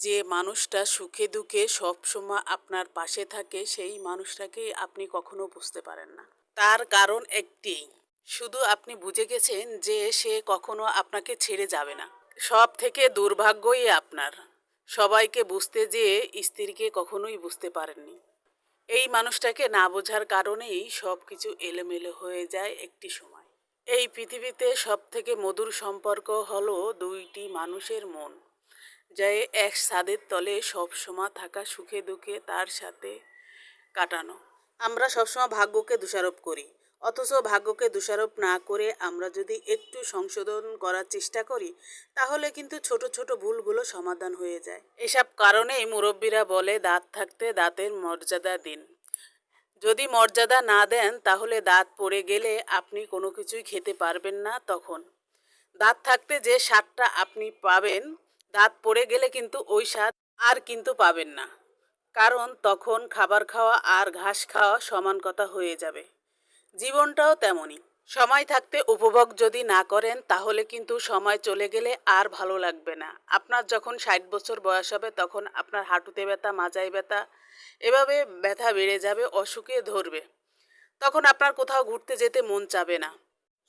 যে মানুষটা সুখে দুঃখে সবসময় আপনার পাশে থাকে সেই মানুষটাকে আপনি কখনো বুঝতে পারেন না। তার কারণ একটিই, শুধু আপনি বুঝে গেছেন যে সে কখনো আপনাকে ছেড়ে যাবে না। সব থেকে দুর্ভাগ্যই আপনার, সবাইকে বুঝতে যেয়ে স্ত্রীকে কখনোই বুঝতে পারেননি। এই মানুষটাকে না বোঝার কারণেই সব কিছু এলোমেলো হয়ে যায় একটি সময়। এই পৃথিবীতে সব থেকে মধুর সম্পর্ক হলো দুইটি মানুষের মন, যে এক ছাদের তলে সবসময় থাকা, সুখে দুঃখে তার সাথে কাটানো। আমরা সবসময় ভাগ্যকে দোষারোপ করি, অথচ ভাগ্যকে দোষারোপ না করে আমরা যদি একটু সংশোধন করার চেষ্টা করি তাহলে কিন্তু ছোট ছোট ভুলগুলো সমাধান হয়ে যায়। এসব কারণেই মুরব্বীরা বলে দাঁত থাকতে দাঁতের মর্যাদা দিন। যদি মর্যাদা না দেন তাহলে দাঁত পড়ে গেলে আপনি কোনো কিছুই খেতে পারবেন না। তখন দাঁত থাকতে যে স্বাদটা আপনি পাবেন, দাঁত পড়ে গেলে কিন্তু ওই স্বাদ আর কিন্তু পাবেন না। কারণ তখন খাবার খাওয়া আর ঘাস খাওয়া সমান কথা হয়ে যাবে। জীবনটাও তেমনই। সময় থাকতে উপভোগ যদি না করেন তাহলে কিন্তু সময় চলে গেলে আর ভালো লাগবে না। আপনার যখন 60 বছর বয়স হবে তখন আপনার হাঁটুতে ব্যথা, মাজায় ব্যথা, এভাবে ব্যথা বেড়ে যাবে, অসুখে ধরবে। তখন আপনার কোথাও ঘুরতে যেতে মন চাবে না।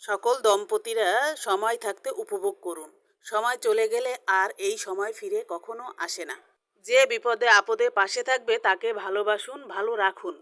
সকল দম্পতিরা সময় থাকতে উপভোগ করুন। সময় চলে গেলে আর এই সময় ফিরে কখনো আসে না। যে বিপদে আপদে পাশে থাকবে তাকে ভালোবাসুন, ভালো রাখুন।